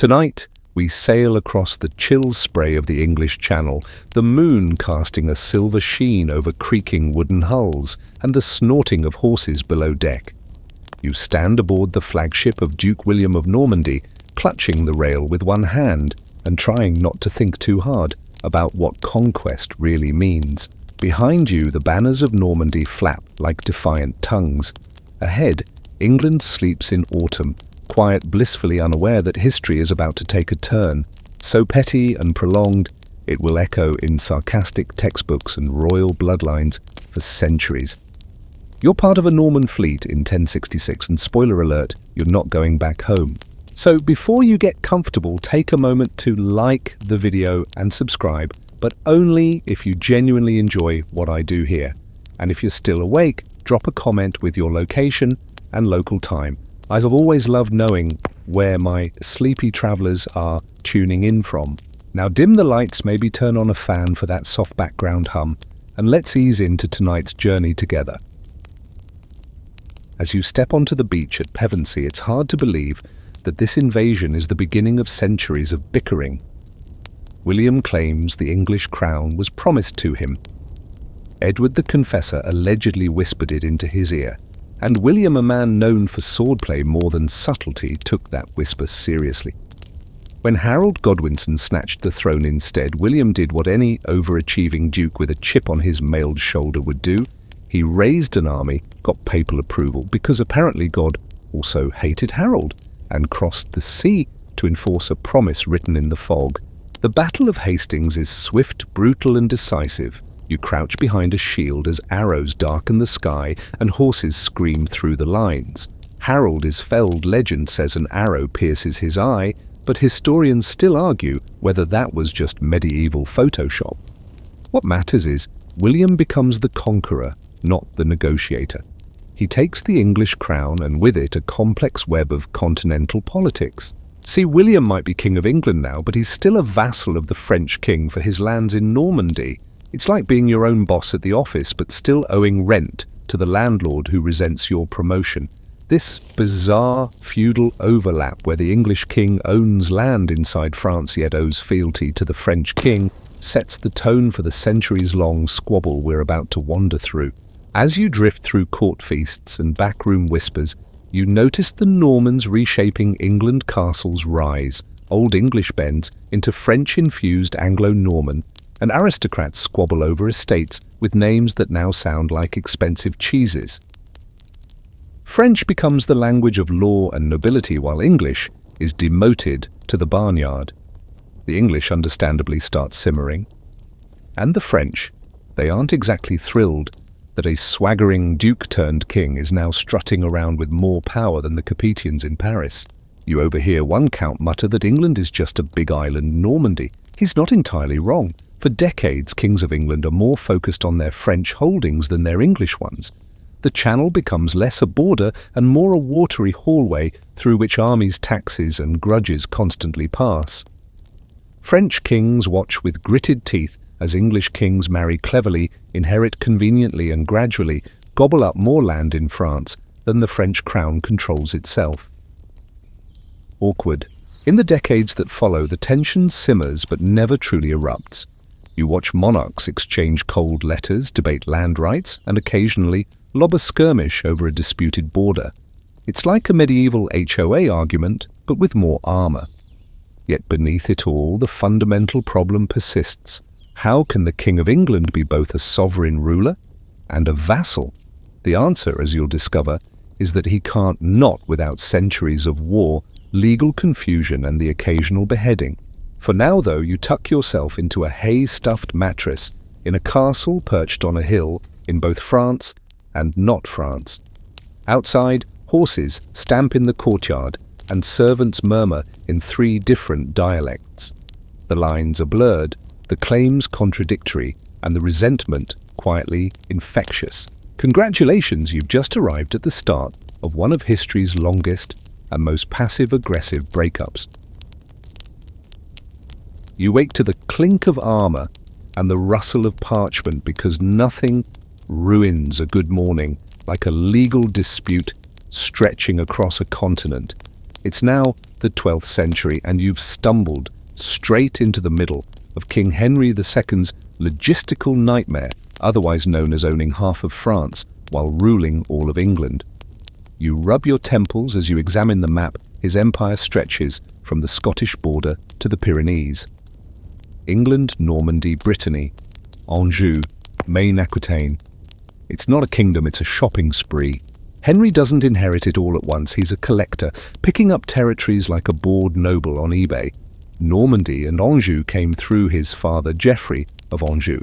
Tonight, we sail across the chill spray of the English Channel, the moon casting a silver sheen over creaking wooden hulls and the snorting of horses below deck. You stand aboard the flagship of Duke William of Normandy, clutching the rail with one hand and trying not to think too hard about what conquest really means. Behind you, the banners of Normandy flap like defiant tongues. Ahead, England sleeps in autumn, quiet, blissfully unaware that history is about to take a turn, so petty and prolonged it will echo in sarcastic textbooks and royal bloodlines for centuries. You're part of a Norman fleet in 1066, and spoiler alert, you're not going back home. So before you get comfortable, take a moment to like the video and subscribe, but only if you genuinely enjoy what I do here. And if you're still awake, drop a comment with your location and local time. I've always loved knowing where my sleepy travelers are tuning in from. Now dim the lights, maybe turn on a fan for that soft background hum, and let's ease into tonight's journey together. As you step onto the beach at Pevensey, it's hard to believe that this invasion is the beginning of centuries of bickering. William claims the English crown was promised to him. Edward the Confessor allegedly whispered it into his ear, and William, a man known for swordplay more than subtlety, took that whisper seriously. When Harold Godwinson snatched the throne instead, William did what any overachieving duke with a chip on his mailed shoulder would do. He raised an army, got papal approval, because apparently God also hated Harold, and crossed the sea to enforce a promise written in the fog. The Battle of Hastings is swift, brutal, and decisive. You crouch behind a shield as arrows darken the sky and horses scream through the lines. Harold is felled, legend says an arrow pierces his eye, but historians still argue whether that was just medieval Photoshop. What matters is William becomes the conqueror, not the negotiator. He takes the English crown and with it a complex web of continental politics. See, William might be King of England now, but he's still a vassal of the French king for his lands in Normandy. It's like being your own boss at the office, but still owing rent to the landlord who resents your promotion. This bizarre feudal overlap where the English king owns land inside France yet owes fealty to the French king sets the tone for the centuries-long squabble we're about to wander through. As you drift through court feasts and backroom whispers, you notice the Normans reshaping England castles rise, Old English bends into French-infused Anglo-Norman, and aristocrats squabble over estates with names that now sound like expensive cheeses. French becomes the language of law and nobility, while English is demoted to the barnyard. The English understandably start simmering. And the French, they aren't exactly thrilled that a swaggering duke-turned-king is now strutting around with more power than the Capetians in Paris. You overhear one count mutter that England is just a big island Normandy. He's not entirely wrong. For decades, kings of England are more focused on their French holdings than their English ones. The Channel becomes less a border and more a watery hallway through which armies, taxes, and grudges constantly pass. French kings watch with gritted teeth as English kings marry cleverly, inherit conveniently, and gradually gobble up more land in France than the French crown controls itself. Awkward. In the decades that follow, the tension simmers but never truly erupts. You watch monarchs exchange cold letters, debate land rights, and occasionally lob a skirmish over a disputed border. It's like a medieval HOA argument, but with more armor. Yet beneath it all, the fundamental problem persists. How can the King of England be both a sovereign ruler and a vassal? The answer, as you'll discover, is that he can't, not without centuries of war, legal confusion, and the occasional beheading. For now, though, you tuck yourself into a hay-stuffed mattress in a castle perched on a hill in both France and not France. Outside, horses stamp in the courtyard and servants murmur in 3 different dialects. The lines are blurred, the claims contradictory, and the resentment quietly infectious. Congratulations, you've just arrived at the start of one of history's longest and most passive-aggressive breakups. You wake to the clink of armor and the rustle of parchment because nothing ruins a good morning like a legal dispute stretching across a continent. It's now the 12th century, and you've stumbled straight into the middle of King Henry II's logistical nightmare, otherwise known as owning half of France while ruling all of England. You rub your temples as you examine the map. His empire stretches from the Scottish border to the Pyrenees. England, Normandy, Brittany, Anjou, Maine-Aquitaine. It's not a kingdom, it's a shopping spree. Henry doesn't inherit it all at once. He's a collector, picking up territories like a bored noble on eBay. Normandy and Anjou came through his father Geoffrey of Anjou.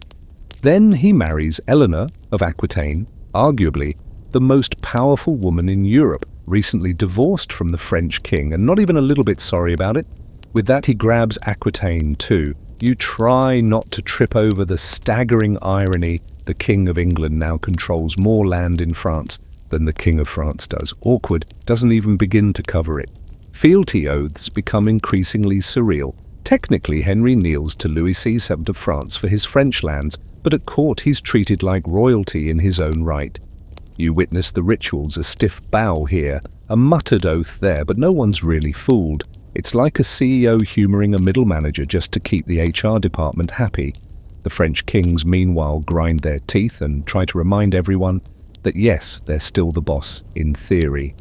Then he marries Eleanor of Aquitaine, arguably the most powerful woman in Europe, recently divorced from the French king, and not even a little bit sorry about it. With that, he grabs Aquitaine too. You try not to trip over the staggering irony. The King of England now controls more land in France than the King of France does. Awkward doesn't even begin to cover it. Fealty oaths become increasingly surreal. Technically, Henry kneels to Louis VII of France for his French lands, but at court he's treated like royalty in his own right. You witness the rituals, a stiff bow here, a muttered oath there, but no one's really fooled. It's like a CEO humoring a middle manager just to keep the HR department happy. The French kings, meanwhile, grind their teeth and try to remind everyone that yes, they're still the boss, in theory.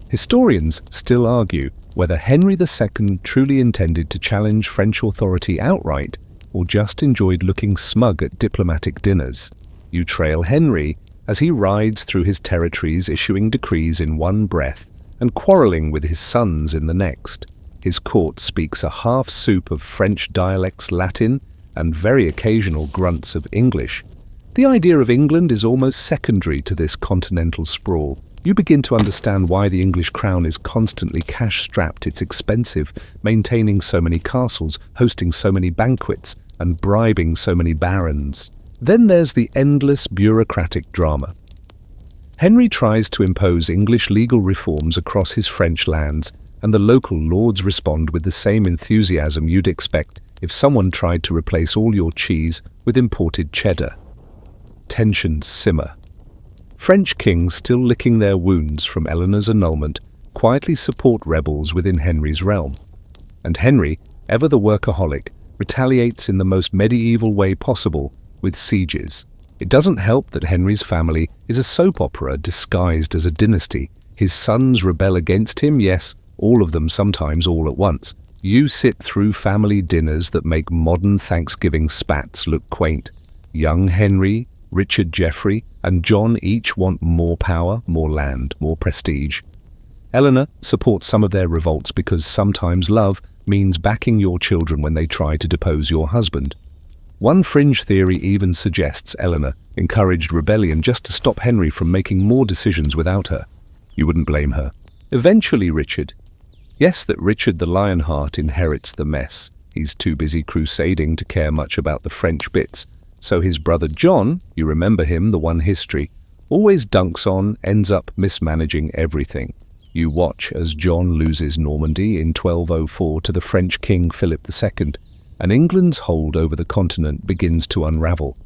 Historians still argue whether Henry II truly intended to challenge French authority outright or just enjoyed looking smug at diplomatic dinners. You trail Henry as he rides through his territories, issuing decrees in one breath and quarreling with his sons in the next. His court speaks a half soup of French dialects, Latin, and very occasional grunts of English. The idea of England is almost secondary to this continental sprawl. You begin to understand why the English crown is constantly cash-strapped. It's expensive, maintaining so many castles, hosting so many banquets, and bribing so many barons. Then there's the endless bureaucratic drama. Henry tries to impose English legal reforms across his French lands, and the local lords respond with the same enthusiasm you'd expect if someone tried to replace all your cheese with imported cheddar. Tensions simmer. French kings, still licking their wounds from Eleanor's annulment, quietly support rebels within Henry's realm. And Henry, ever the workaholic, retaliates in the most medieval way possible with sieges. It doesn't help that Henry's family is a soap opera disguised as a dynasty. His sons rebel against him, yes, all of them, sometimes all at once. You sit through family dinners that make modern Thanksgiving spats look quaint. Young Henry, Richard Geoffrey, and John each want more power, more land, more prestige. Eleanor supports some of their revolts because sometimes love means backing your children when they try to depose your husband. One fringe theory even suggests Eleanor encouraged rebellion just to stop Henry from making more decisions without her. You wouldn't blame her. Eventually Richard. Yes, that Richard the Lionheart inherits the mess. He's too busy crusading to care much about the French bits. So his brother John, you remember him, the one history, always dunks on, ends up mismanaging everything. You watch as John loses Normandy in 1204 to the French King Philip II, and England's hold over the continent begins to unravel.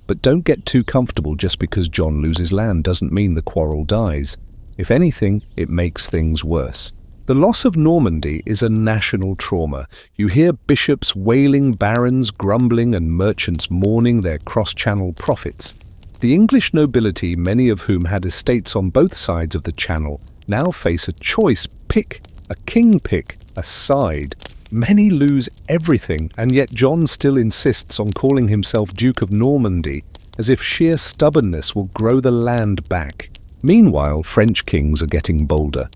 But don't get too comfortable. Just because John loses land doesn't mean the quarrel dies. If anything, it makes things worse. The loss of Normandy is a national trauma. You hear bishops wailing, barons grumbling, and merchants mourning their cross-channel profits. The English nobility, many of whom had estates on both sides of the channel, now face a choice. Pick a king, pick a side. Many lose everything, and yet John still insists on calling himself Duke of Normandy, as if sheer stubbornness will grow the land back. Meanwhile, French kings are getting bolder.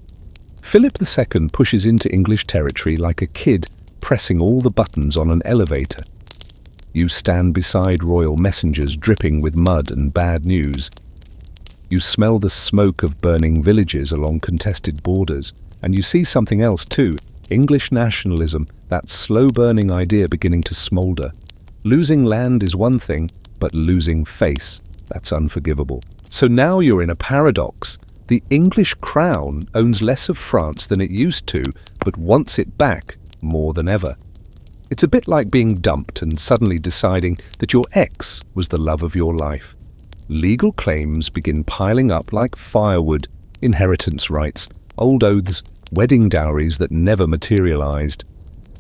Philip II pushes into English territory like a kid, pressing all the buttons on an elevator. You stand beside royal messengers dripping with mud and bad news. You smell the smoke of burning villages along contested borders, and you see something else too. English nationalism, that slow-burning idea beginning to smoulder. Losing land is one thing, but losing face, that's unforgivable. So now you're in a paradox. The English crown owns less of France than it used to, but wants it back more than ever. It's a bit like being dumped and suddenly deciding that your ex was the love of your life. Legal claims begin piling up like firewood. Inheritance rights, old oaths, wedding dowries that never materialized.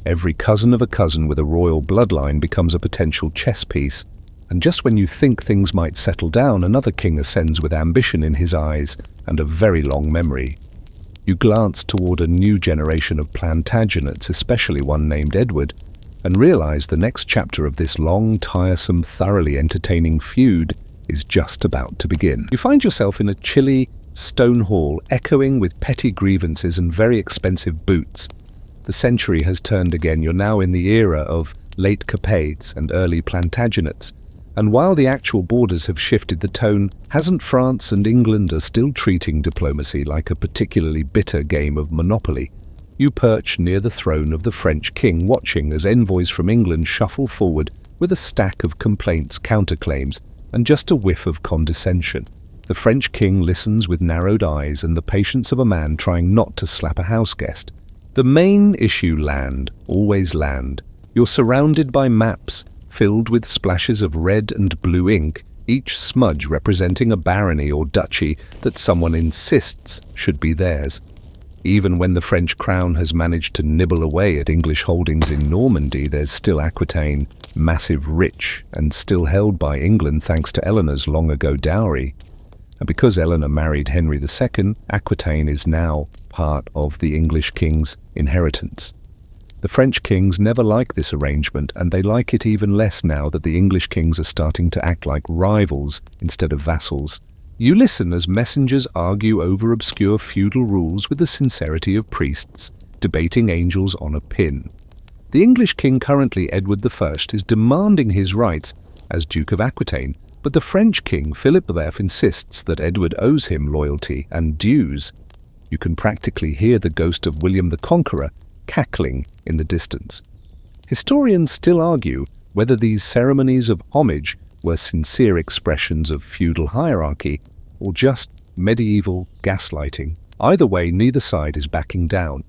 Every cousin of a cousin with a royal bloodline becomes a potential chess piece, and just when you think things might settle down, another king ascends with ambition in his eyes and a very long memory. You glance toward a new generation of Plantagenets, especially one named Edward, and realize the next chapter of this long, tiresome, thoroughly entertaining feud is just about to begin. You find yourself in a chilly stone hall, echoing with petty grievances and very expensive boots. The century has turned again. You're now in the era of late Capades and early Plantagenets. And while the actual borders have shifted, the tone hasn't. France and England are still treating diplomacy like a particularly bitter game of Monopoly. You perch near the throne of the French king, watching as envoys from England shuffle forward with a stack of complaints, counterclaims, and just a whiff of condescension. The French king listens with narrowed eyes and the patience of a man trying not to slap a houseguest. The main issue: land, always land. You're surrounded by maps, filled with splashes of red and blue ink, each smudge representing a barony or duchy that someone insists should be theirs. Even when the French crown has managed to nibble away at English holdings in Normandy, there's still Aquitaine, massive, rich, and still held by England thanks to Eleanor's long-ago dowry. And because Eleanor married Henry II, Aquitaine is now part of the English king's inheritance. The French kings never like this arrangement, and they like it even less now that the English kings are starting to act like rivals instead of vassals. You listen as messengers argue over obscure feudal rules with the sincerity of priests, debating angels on a pin. The English king, currently Edward I, is demanding his rights as Duke of Aquitaine, but the French king, Philip V, insists that Edward owes him loyalty and dues. You can practically hear the ghost of William the Conqueror cackling in the distance. Historians still argue whether these ceremonies of homage were sincere expressions of feudal hierarchy or just medieval gaslighting. Either way, neither side is backing down.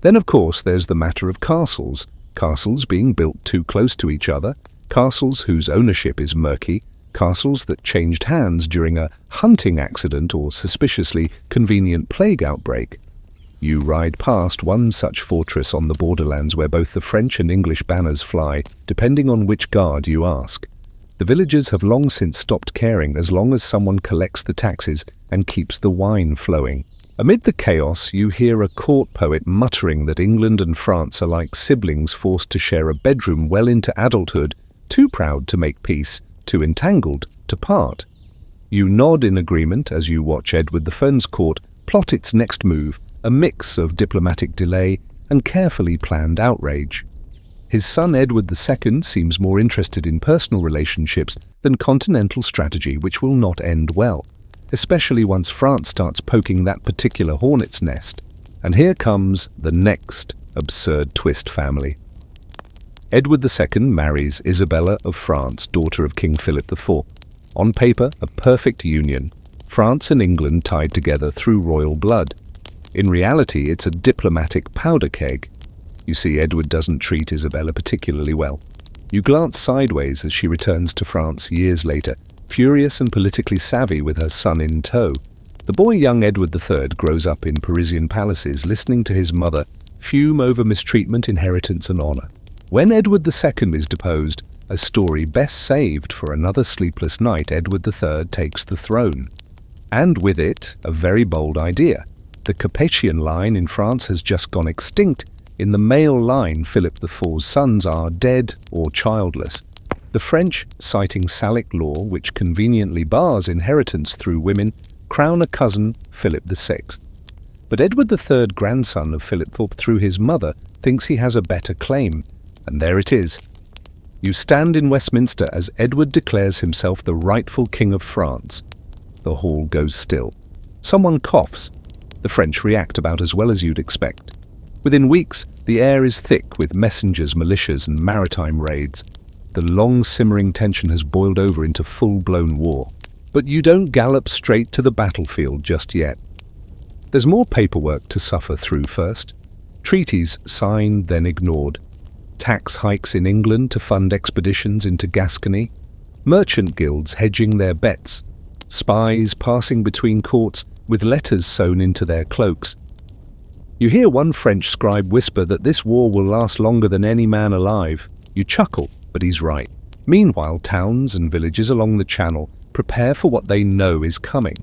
Then, of course, there's the matter of castles. Castles being built too close to each other, castles whose ownership is murky, castles that changed hands during a hunting accident or suspiciously convenient plague outbreak. You ride past one such fortress on the borderlands where both the French and English banners fly, depending on which guard you ask. The villagers have long since stopped caring as long as someone collects the taxes and keeps the wine flowing. Amid the chaos, you hear a court poet muttering that England and France are like siblings forced to share a bedroom well into adulthood, too proud to make peace, too entangled to part. You nod in agreement as you watch Edward I's court plot its next move, a mix of diplomatic delay and carefully planned outrage. His son Edward II seems more interested in personal relationships than continental strategy, which will not end well, especially once France starts poking that particular hornet's nest. And here comes the next absurd twist, family. Edward II marries Isabella of France, daughter of King Philip IV. On paper, a perfect union, France and England tied together through royal blood. In reality, it's a diplomatic powder keg. You see, Edward doesn't treat Isabella particularly well. You glance sideways as she returns to France years later, furious and politically savvy with her son in tow. The boy, young Edward III, grows up in Parisian palaces, listening to his mother fume over mistreatment, inheritance, and honor. When Edward II is deposed, a story best saved for another sleepless night, Edward III takes the throne. And with it, a very bold idea. The Capetian line in France has just gone extinct. In the male line, Philip IV's sons are dead or childless. The French, citing Salic law, which conveniently bars inheritance through women, crown a cousin, Philip VI. But Edward III, grandson of Philip IV through his mother, thinks he has a better claim. And there it is. You stand in Westminster as Edward declares himself the rightful king of France. The hall goes still. Someone coughs. The French react about as well as you'd expect. Within weeks, the air is thick with messengers, militias, and maritime raids. The long simmering tension has boiled over into full-blown war. But you don't gallop straight to the battlefield just yet. There's more paperwork to suffer through first. Treaties signed, then ignored. Tax hikes in England to fund expeditions into Gascony. Merchant guilds hedging their bets. Spies passing between courts with letters sewn into their cloaks. You hear one French scribe whisper that this war will last longer than any man alive. You chuckle, but he's right. Meanwhile, towns and villages along the Channel prepare for what they know is coming.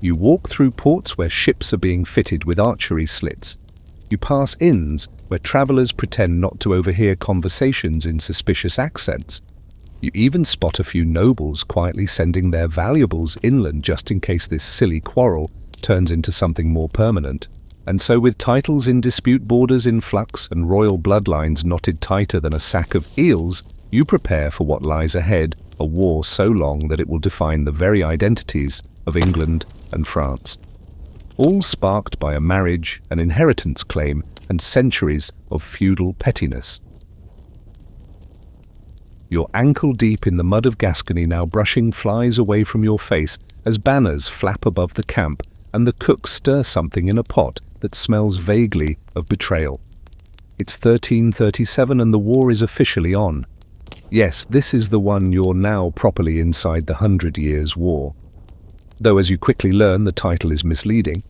You walk through ports where ships are being fitted with archery slits. You pass inns where travelers pretend not to overhear conversations in suspicious accents. You even spot a few nobles quietly sending their valuables inland just in case this silly quarrel turns into something more permanent. And so with titles in dispute, borders in flux, and royal bloodlines knotted tighter than a sack of eels, you prepare for what lies ahead, a war so long that it will define the very identities of England and France. All sparked by a marriage, an inheritance claim, and centuries of feudal pettiness. You're ankle-deep in the mud of Gascony now, brushing flies away from your face as banners flap above the camp and the cooks stir something in a pot that smells vaguely of betrayal. It's 1337 and the war is officially on. Yes, this is the one you're now properly inside, the 100 Years' War. Though as you quickly learn, the title is misleading.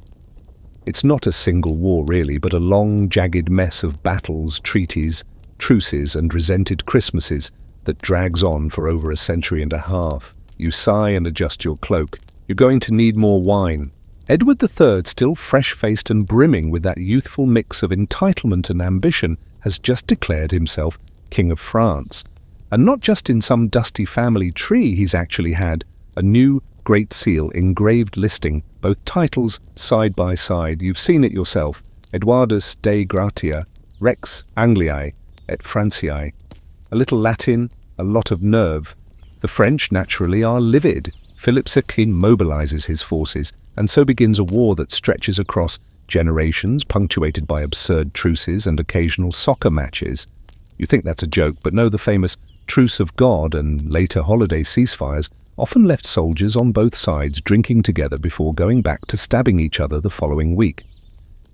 It's not a single war really, but a long, jagged mess of battles, treaties, truces and resented Christmases that drags on for over a century and a half. You sigh and adjust your cloak. You're going to need more wine. Edward III, still fresh-faced and brimming with that youthful mix of entitlement and ambition, has just declared himself King of France. And not just in some dusty family tree, he's actually had a new Great Seal engraved listing both titles side by side. You've seen it yourself. Eduardus Dei Gratia, Rex Angliae et Franciae. A little Latin, a lot of nerve. The French, naturally, are livid. Philip II mobilizes his forces, and so begins a war that stretches across generations, punctuated by absurd truces and occasional soccer matches. You think that's a joke, but no, the famous Truce of God and later holiday ceasefires often left soldiers on both sides drinking together before going back to stabbing each other the following week.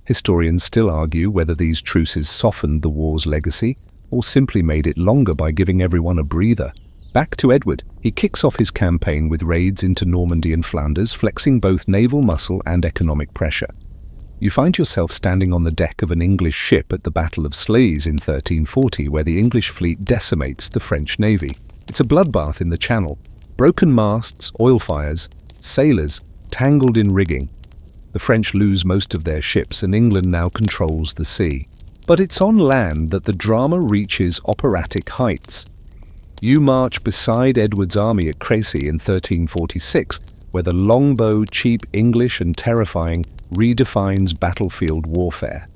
Historians still argue whether these truces softened the war's legacy or simply made it longer by giving everyone a breather. Back to Edward. He kicks off his campaign with raids into Normandy and Flanders, flexing both naval muscle and economic pressure. You find yourself standing on the deck of an English ship at the Battle of Sluys in 1340, where the English fleet decimates the French navy. It's a bloodbath in the Channel. Broken masts, oil fires, sailors tangled in rigging. The French lose most of their ships and England now controls the sea. But it's on land that the drama reaches operatic heights. You march beside Edward's army at Crécy in 1346, where the longbow, cheap English and terrifying, redefines battlefield warfare.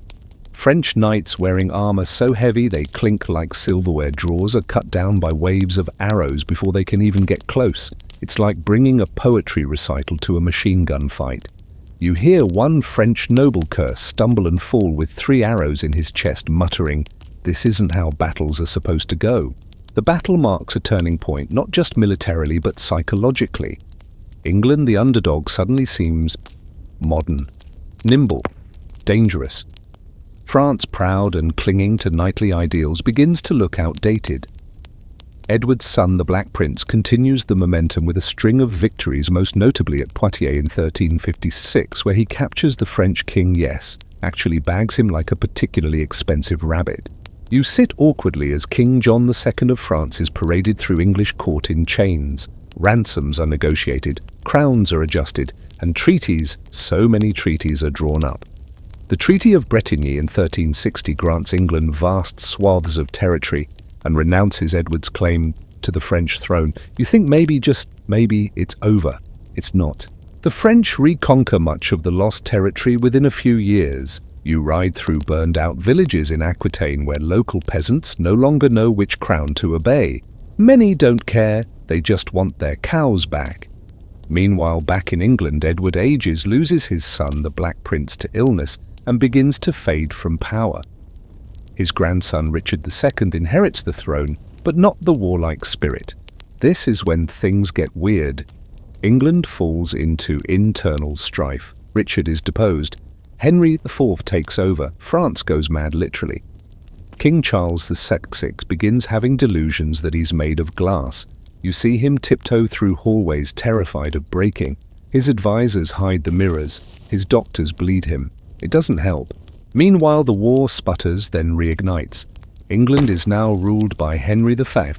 French knights wearing armor so heavy they clink like silverware drawers are cut down by waves of arrows before they can even get close. It's like bringing a poetry recital to a machine gun fight. You hear one French noble curse, stumble and fall with 3 arrows in his chest, muttering, "This isn't how battles are supposed to go." The battle marks a turning point, not just militarily but psychologically. England, the underdog, suddenly seems modern, nimble, dangerous. France, proud and clinging to knightly ideals, begins to look outdated. Edward's son, the Black Prince, continues the momentum with a string of victories, most notably at Poitiers in 1356, where he captures the French king, yes, actually bags him like a particularly expensive rabbit. You sit awkwardly as King John II of France is paraded through English court in chains. Ransoms are negotiated, crowns are adjusted, and treaties, so many treaties, are drawn up. The Treaty of Bretigny in 1360 grants England vast swaths of territory and renounces Edward's claim to the French throne. You think maybe, just maybe, it's over. It's not. The French reconquer much of the lost territory within a few years. You ride through burned-out villages in Aquitaine where local peasants no longer know which crown to obey. Many don't care, they just want their cows back. Meanwhile, back in England, Edward ages, loses his son, the Black Prince, to illness and begins to fade from power. His grandson, Richard II, inherits the throne, but not the warlike spirit. This is when things get weird. England falls into internal strife. Richard is deposed. Henry IV takes over. France goes mad, literally. King Charles VI begins having delusions that he's made of glass. You see him tiptoe through hallways, terrified of breaking. His advisors hide the mirrors. His doctors bleed him. It doesn't help. Meanwhile, the war sputters, then reignites. England is now ruled by Henry V,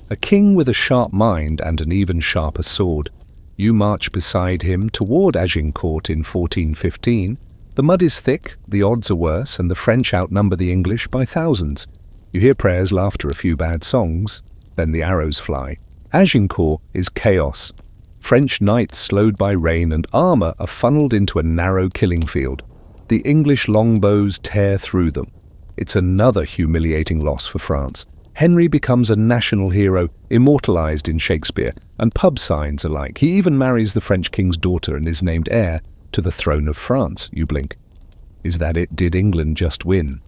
a king with a sharp mind and an even sharper sword. You march beside him toward Agincourt in 1415. The mud is thick, the odds are worse, and the French outnumber the English by thousands. You hear prayers, laughter, a few bad songs, then the arrows fly. Agincourt is chaos. French knights slowed by rain and armor are funneled into a narrow killing field. The English longbows tear through them. It's another humiliating loss for France. Henry becomes a national hero, immortalized in Shakespeare and pub signs alike. He even marries the French king's daughter and is named heir to the throne of France. You blink. Is that it? Did England just win?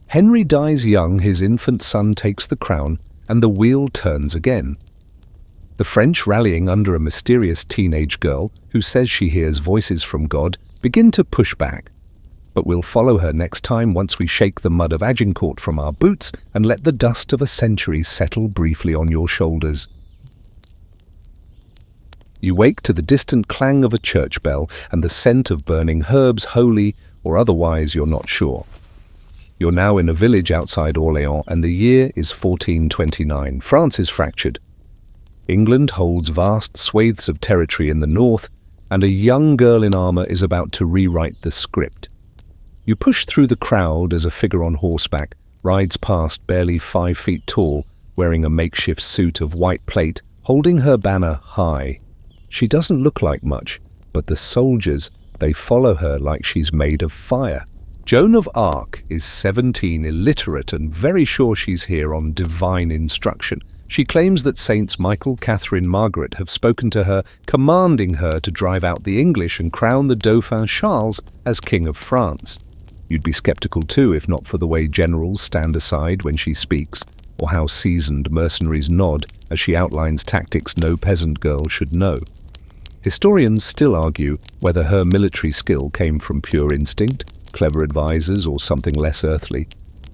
Henry dies young, his infant son takes the crown, and the wheel turns again. The French, rallying under a mysterious teenage girl who says she hears voices from God, begin to push back. But we'll follow her next time once we shake the mud of Agincourt from our boots and let the dust of a century settle briefly on your shoulders. You wake to the distant clang of a church bell and the scent of burning herbs, holy or otherwise, you're not sure. You're now in a village outside Orléans, and the year is 1429. France is fractured. England holds vast swathes of territory in the north, and a young girl in armor is about to rewrite the script. You push through the crowd as a figure on horseback rides past, barely 5 feet tall, wearing a makeshift suit of white plate, holding her banner high. She doesn't look like much, but the soldiers, they follow her like she's made of fire. Joan of Arc is 17, illiterate, and very sure she's here on divine instruction. She claims that Saints Michael, Catherine, Margaret have spoken to her, commanding her to drive out the English and crown the Dauphin Charles as King of France. You'd be skeptical too if not for the way generals stand aside when she speaks, or how seasoned mercenaries nod as she outlines tactics no peasant girl should know. Historians still argue whether her military skill came from pure instinct, clever advisors, or something less earthly.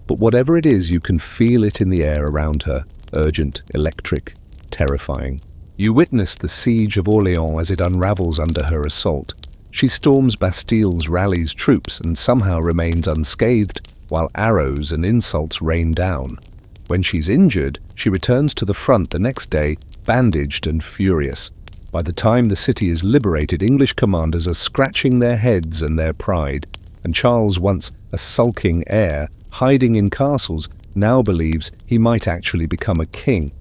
But whatever it is, you can feel it in the air around her, urgent, electric, terrifying. You witness the siege of Orléans as it unravels under her assault. She storms Bastilles, rallies troops, and somehow remains unscathed, while arrows and insults rain down. When she's injured, she returns to the front the next day, bandaged and furious. By the time the city is liberated, English commanders are scratching their heads and their pride, and Charles, once a sulking heir, hiding in castles, now believes he might actually become a king,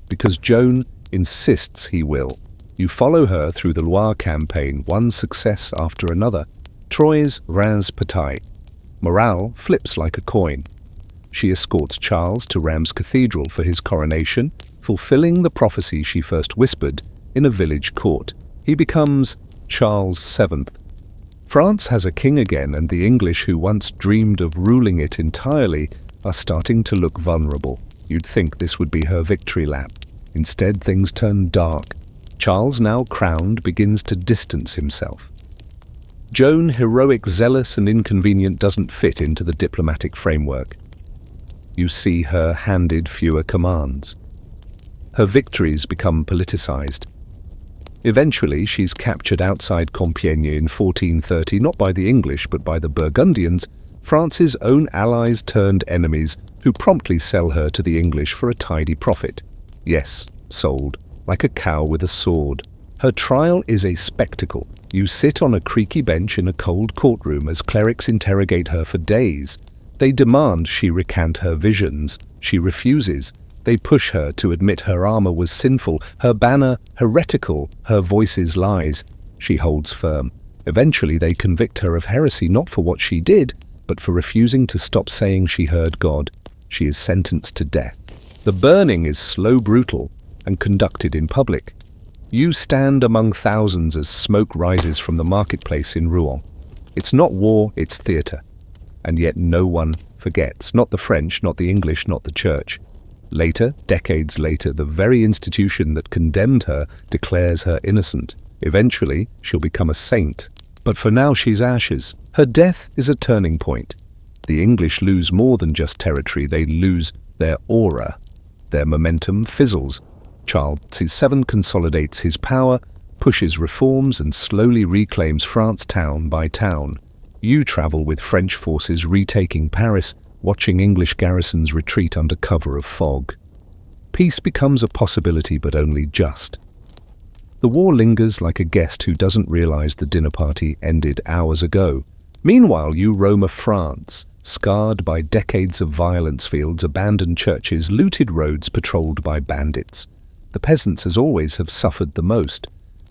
because Joan insists he will. You follow her through the Loire campaign, one success after another. Troyes, Reims, Patay. Morale flips like a coin. She escorts Charles to Reims Cathedral for his coronation, fulfilling the prophecy she first whispered in a village court. He becomes Charles VII. France has a king again, and the English, who once dreamed of ruling it entirely, are starting to look vulnerable. You'd think this would be her victory lap. Instead, things turn dark. Charles, now crowned, begins to distance himself. Joan, heroic, zealous, and inconvenient, doesn't fit into the diplomatic framework. You see her handed fewer commands. Her victories become politicized. Eventually, she's captured outside Compiègne in 1430, not by the English, but by the Burgundians, France's own allies turned enemies, who promptly sell her to the English for a tidy profit. Yes, sold, like a cow with a sword. Her trial is a spectacle. You sit on a creaky bench in a cold courtroom as clerics interrogate her for days. They demand she recant her visions. She refuses. They push her to admit her armor was sinful, her banner heretical, her voices lies. She holds firm. Eventually they convict her of heresy, not for what she did, but for refusing to stop saying she heard God. She is sentenced to death. The burning is slow, brutal, and conducted in public. You stand among thousands as smoke rises from the marketplace in Rouen. It's not war, it's theatre. And yet no one forgets, not the French, not the English, not the church. Later, decades later, the very institution that condemned her declares her innocent. Eventually, she'll become a saint. But for now, she's ashes. Her death is a turning point. The English lose more than just territory, they lose their aura. Their momentum fizzles. Charles VII consolidates his power, pushes reforms, and slowly reclaims France town by town. You travel with French forces retaking Paris, watching English garrisons retreat under cover of fog. Peace becomes a possibility, but only just. The war lingers like a guest who doesn't realize the dinner party ended hours ago. Meanwhile, you roam a France, scarred by decades of violence, fields, abandoned churches, looted roads patrolled by bandits. The peasants, as always, have suffered the most.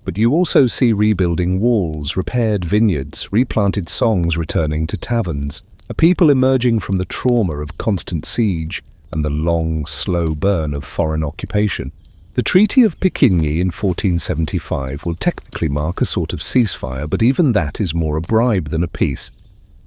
But you also see rebuilding walls, repaired vineyards, replanted songs returning to taverns, a people emerging from the trauma of constant siege and the long, slow burn of foreign occupation. The Treaty of Picquigny in 1475 will technically mark a sort of ceasefire, but even that is more a bribe than a peace.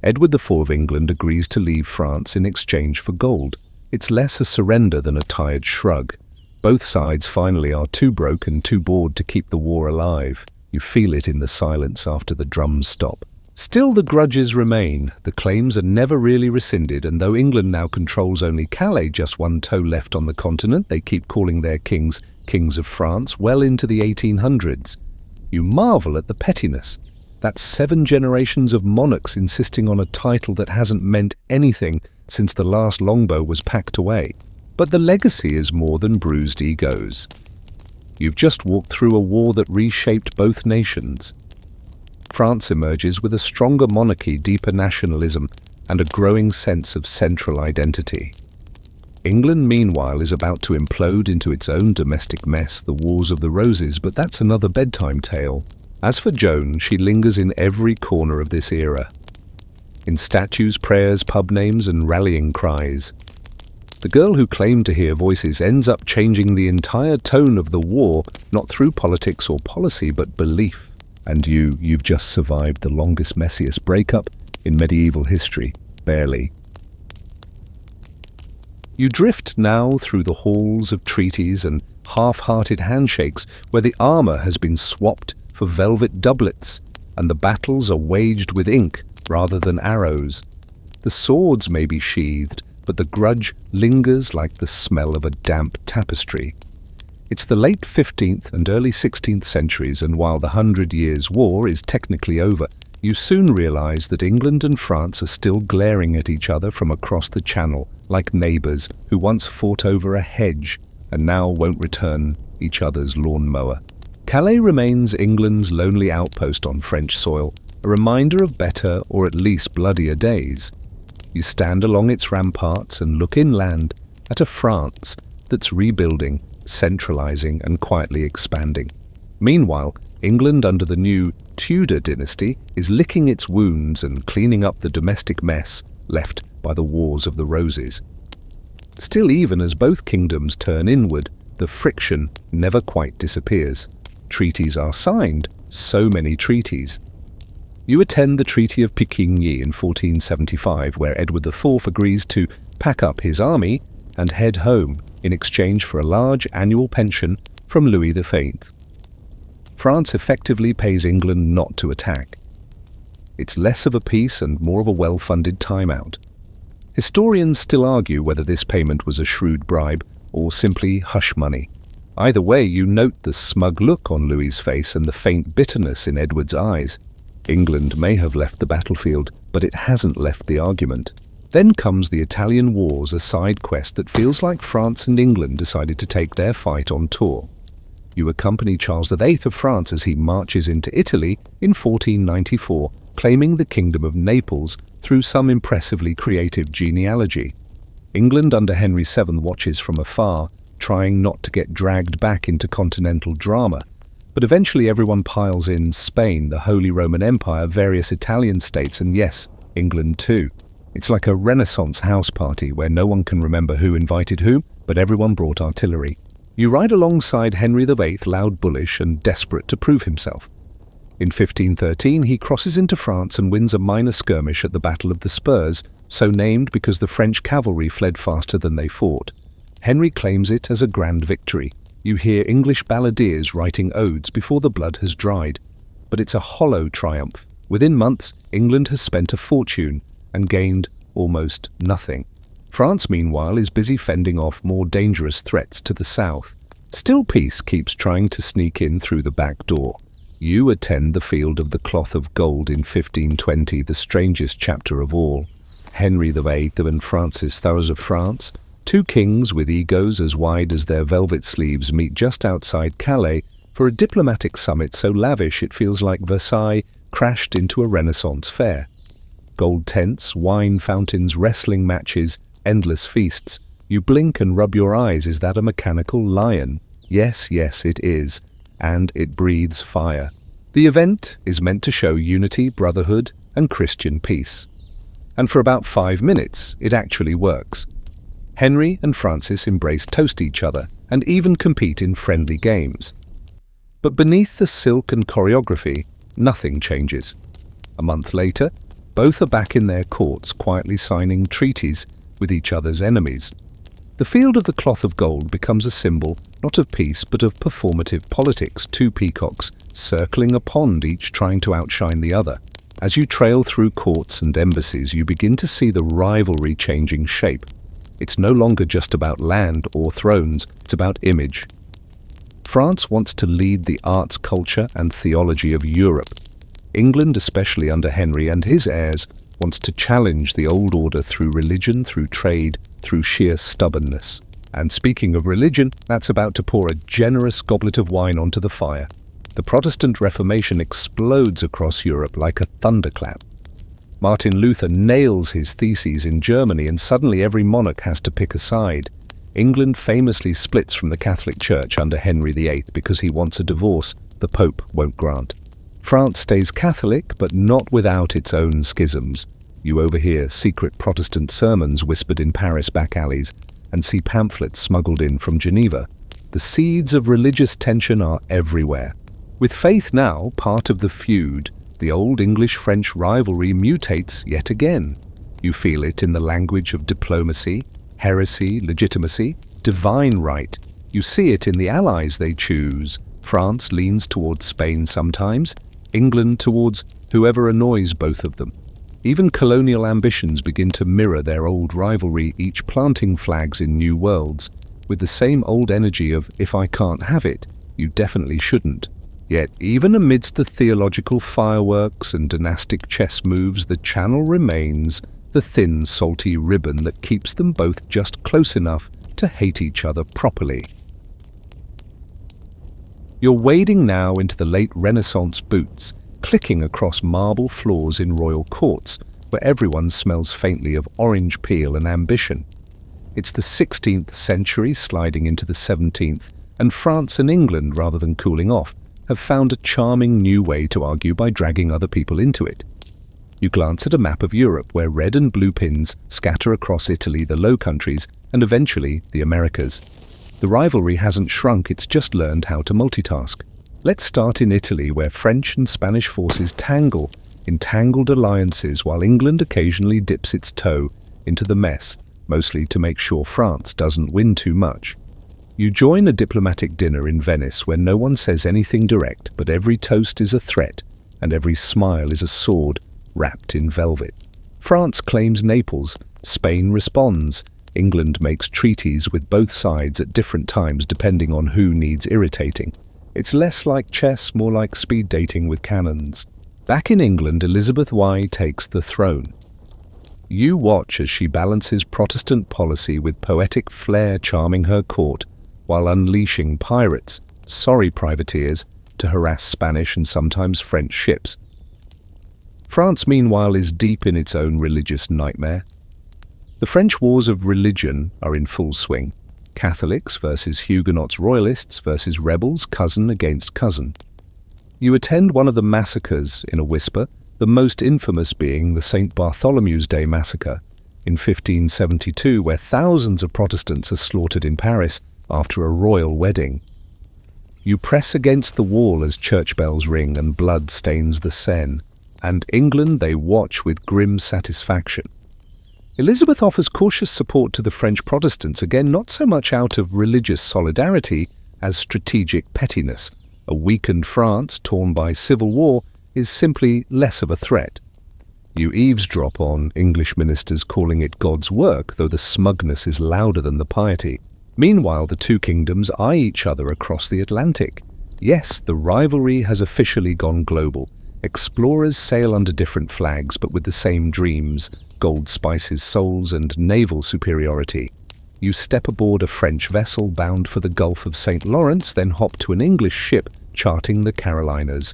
Edward IV of England agrees to leave France in exchange for gold. It's less a surrender than a tired shrug. Both sides finally are too broke and too bored to keep the war alive. You feel it in the silence after the drums stop. Still, the grudges remain. The claims are never really rescinded, and though England now controls only Calais, just one toe left on the continent, they keep calling their kings Kings of France well into the 1800s. You marvel at the pettiness. That's 7 generations of monarchs insisting on a title that hasn't meant anything since the last longbow was packed away. But the legacy is more than bruised egos. You've just walked through a war that reshaped both nations. France emerges with a stronger monarchy, deeper nationalism, and a growing sense of central identity. England, meanwhile, is about to implode into its own domestic mess, the Wars of the Roses, but that's another bedtime tale. As for Joan, she lingers in every corner of this era. In statues, prayers, pub names, and rallying cries. The girl who claimed to hear voices ends up changing the entire tone of the war, not through politics or policy, but belief. And you've just survived the longest, messiest breakup in medieval history. Barely. You drift now through the halls of treaties and half-hearted handshakes where the armor has been swapped for velvet doublets, and the battles are waged with ink rather than arrows. The swords may be sheathed, but the grudge lingers like the smell of a damp tapestry. It's the late 15th and early 16th centuries, and while the 100 Years' War is technically over, you soon realize that England and France are still glaring at each other from across the Channel, like neighbors who once fought over a hedge and now won't return each other's lawnmower. Calais remains England's lonely outpost on French soil, a reminder of better or at least bloodier days. You stand along its ramparts and look inland at a France that's rebuilding, centralizing, and quietly expanding. Meanwhile, England under the new Tudor dynasty is licking its wounds and cleaning up the domestic mess left by the Wars of the Roses. Still, even as both kingdoms turn inward, the friction never quite disappears. Treaties are signed, so many treaties. You attend the Treaty of Picquigny in 1475, where Edward IV agrees to pack up his army and head home in exchange for a large annual pension from Louis XVIII. France effectively pays England not to attack. It's less of a peace and more of a well-funded timeout. Historians still argue whether this payment was a shrewd bribe or simply hush money. Either way, you note the smug look on Louis's face and the faint bitterness in Edward's eyes. England may have left the battlefield, but it hasn't left the argument. Then comes the Italian Wars, a side quest that feels like France and England decided to take their fight on tour. You accompany Charles VIII of France as he marches into Italy in 1494, claiming the Kingdom of Naples through some impressively creative genealogy. England under Henry VII watches from afar, trying not to get dragged back into continental drama. But eventually everyone piles in: Spain, the Holy Roman Empire, various Italian states, and yes, England too. It's like a Renaissance house party where no one can remember who invited whom, but everyone brought artillery. You ride alongside Henry VIII, loud, bullish, and desperate to prove himself. In 1513, he crosses into France and wins a minor skirmish at the Battle of the Spurs, so named because the French cavalry fled faster than they fought. Henry claims it as a grand victory. You hear English balladeers writing odes before the blood has dried. But it's a hollow triumph. Within months, England has spent a fortune and gained almost nothing. France, meanwhile, is busy fending off more dangerous threats to the south. Still, peace keeps trying to sneak in through the back door. You attend the Field of the Cloth of Gold in 1520, the strangest chapter of all. Henry VIII and Francis I of France, two kings with egos as wide as their velvet sleeves, meet just outside Calais for a diplomatic summit so lavish it feels like Versailles crashed into a Renaissance fair. Gold tents, wine fountains, wrestling matches, endless feasts. You blink and rub your eyes. Is that a mechanical lion? Yes, yes, it is. And it breathes fire. The event is meant to show unity, brotherhood, and Christian peace. And for about 5 minutes, it actually works. Henry and Francis embrace, toast each other, and even compete in friendly games. But beneath the silk and choreography, nothing changes. A month later, both are back in their courts, quietly signing treaties with each other's enemies. The Field of the Cloth of Gold becomes a symbol not of peace but of performative politics, two peacocks circling a pond, each trying to outshine the other. As you trail through courts and embassies, you begin to see the rivalry changing shape. It's no longer just about land or thrones, it's about image. France wants to lead the arts, culture, and theology of Europe. England, especially under Henry and his heirs, wants to challenge the old order through religion, through trade, through sheer stubbornness. And speaking of religion, that's about to pour a generous goblet of wine onto the fire. The Protestant Reformation explodes across Europe like a thunderclap. Martin Luther nails his theses in Germany, and suddenly every monarch has to pick a side. England famously splits from the Catholic Church under Henry VIII because he wants a divorce the Pope won't grant. France stays Catholic, but not without its own schisms. You overhear secret Protestant sermons whispered in Paris back alleys and see pamphlets smuggled in from Geneva. The seeds of religious tension are everywhere. With faith now part of the feud, the old English-French rivalry mutates yet again. You feel it in the language of diplomacy, heresy, legitimacy, divine right. You see it in the allies they choose. France leans towards Spain sometimes, England towards whoever annoys both of them. Even colonial ambitions begin to mirror their old rivalry, each planting flags in new worlds, with the same old energy of, if I can't have it, you definitely shouldn't. Yet, even amidst the theological fireworks and dynastic chess moves, the channel remains the thin, salty ribbon that keeps them both just close enough to hate each other properly. You're wading now into the late Renaissance boots, clicking across marble floors in royal courts, where everyone smells faintly of orange peel and ambition. It's the 16th century sliding into the 17th, and France and England, rather than cooling off, have found a charming new way to argue by dragging other people into it. You glance at a map of Europe where red and blue pins scatter across Italy, the Low Countries, and eventually the Americas. The rivalry hasn't shrunk, it's just learned how to multitask. Let's start in Italy, where French and Spanish forces tangle in tangled alliances while England occasionally dips its toe into the mess, mostly to make sure France doesn't win too much. You join a diplomatic dinner in Venice where no one says anything direct, but every toast is a threat and every smile is a sword wrapped in velvet. France claims Naples, Spain responds. England makes treaties with both sides at different times depending on who needs irritating. It's less like chess, more like speed dating with cannons. Back in England, Elizabeth I takes the throne. You watch as she balances Protestant policy with poetic flair, charming her court, while unleashing pirates, privateers, to harass Spanish and sometimes French ships. France, meanwhile, is deep in its own religious nightmare. The French wars of religion are in full swing. Catholics versus Huguenots, royalists versus rebels, cousin against cousin. You attend one of the massacres in a whisper, the most infamous being the St. Bartholomew's Day massacre in 1572, where thousands of Protestants are slaughtered in Paris after a royal wedding. You press against the wall as church bells ring and blood stains the Seine, and England they watch with grim satisfaction. Elizabeth offers cautious support to the French Protestants, again not so much out of religious solidarity as strategic pettiness. A weakened France, torn by civil war, is simply less of a threat. You eavesdrop on English ministers calling it God's work, though the smugness is louder than the piety. Meanwhile, the two kingdoms eye each other across the Atlantic. Yes, the rivalry has officially gone global. Explorers sail under different flags, but with the same dreams: gold, spices, souls, and naval superiority. You step aboard a French vessel bound for the Gulf of St. Lawrence, then hop to an English ship charting the Carolinas.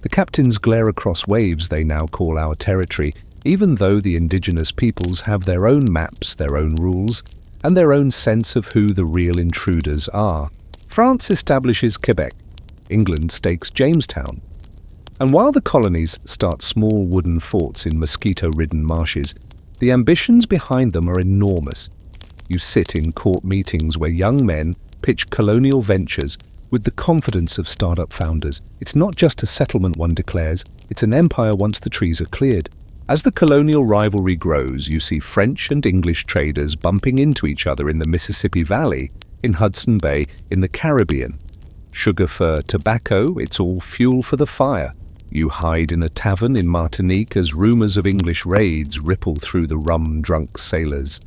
The captains glare across waves they now call our territory, even though the indigenous peoples have their own maps, their own rules, and their own sense of who the real intruders are. France establishes Quebec. England stakes Jamestown. And while the colonies start small wooden forts in mosquito-ridden marshes, the ambitions behind them are enormous. You sit in court meetings where young men pitch colonial ventures with the confidence of startup founders. It's not just a settlement, one declares, it's an empire once the trees are cleared. As the colonial rivalry grows, you see French and English traders bumping into each other in the Mississippi Valley, in Hudson Bay, in the Caribbean. Sugar, fur, tobacco, it's all fuel for the fire. You hide in a tavern in Martinique as rumors of English raids ripple through the rum-drunk sailors.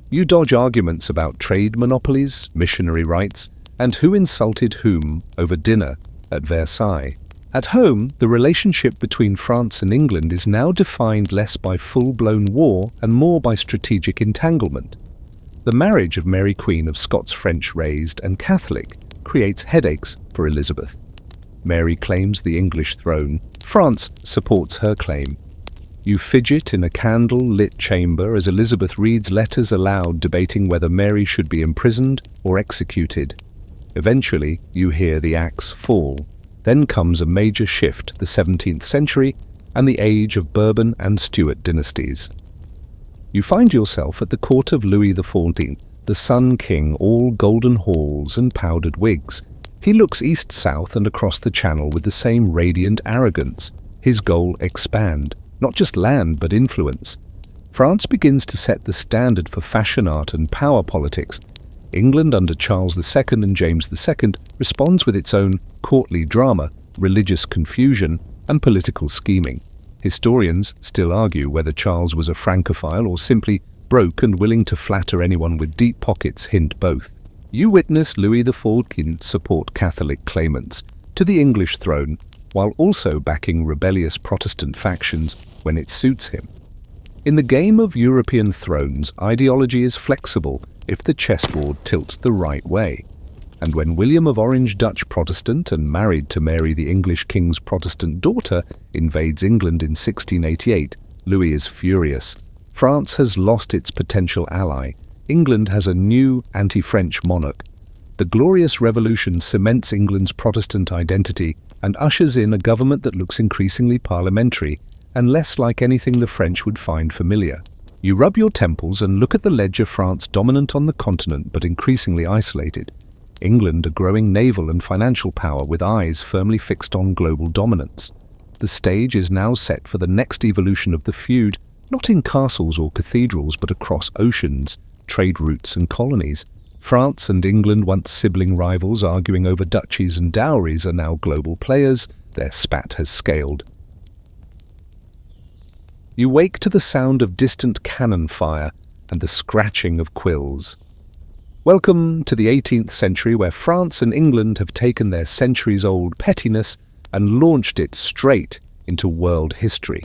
You dodge arguments about trade monopolies, missionary rights, and who insulted whom over dinner at Versailles. At home, the relationship between France and England is now defined less by full-blown war and more by strategic entanglement. The marriage of Mary Queen of Scots, French-raised and Catholic, creates headaches for Elizabeth. Mary claims the English throne. France supports her claim. You fidget in a candle-lit chamber as Elizabeth reads letters aloud debating whether Mary should be imprisoned or executed. Eventually, you hear the axe fall. Then comes a major shift, the 17th century and the age of Bourbon and Stuart dynasties. You find yourself at the court of Louis XIV, the Sun King, all golden halls and powdered wigs. He looks east-south and across the channel with the same radiant arrogance. His goal: expand, not just land but influence. France begins to set the standard for fashion art and power politics. England under Charles II and James II responds with its own courtly drama, religious confusion, and political scheming. Historians still argue whether Charles was a Francophile or simply broke and willing to flatter anyone with deep pockets. Hint both. You witness Louis XIV support Catholic claimants to the English throne while also backing rebellious Protestant factions when it suits him. In the game of European thrones, ideology is flexible if the chessboard tilts the right way. And when William of Orange, Dutch Protestant and married to Mary the English king's Protestant daughter, invades England in 1688, Louis is furious. France has lost its potential ally. England has a new anti-French monarch. The Glorious Revolution cements England's Protestant identity and ushers in a government that looks increasingly parliamentary and less like anything the French would find familiar. You rub your temples and look at the ledger: France dominant on the continent but increasingly isolated. England a growing naval and financial power with eyes firmly fixed on global dominance. The stage is now set for the next evolution of the feud, not in castles or cathedrals but across oceans, trade routes and colonies. France and England, once sibling rivals arguing over duchies and dowries, are now global players. Their spat has scaled. You wake to the sound of distant cannon fire and the scratching of quills. Welcome to the 18th century, where France and England have taken their centuries-old pettiness and launched it straight into world history.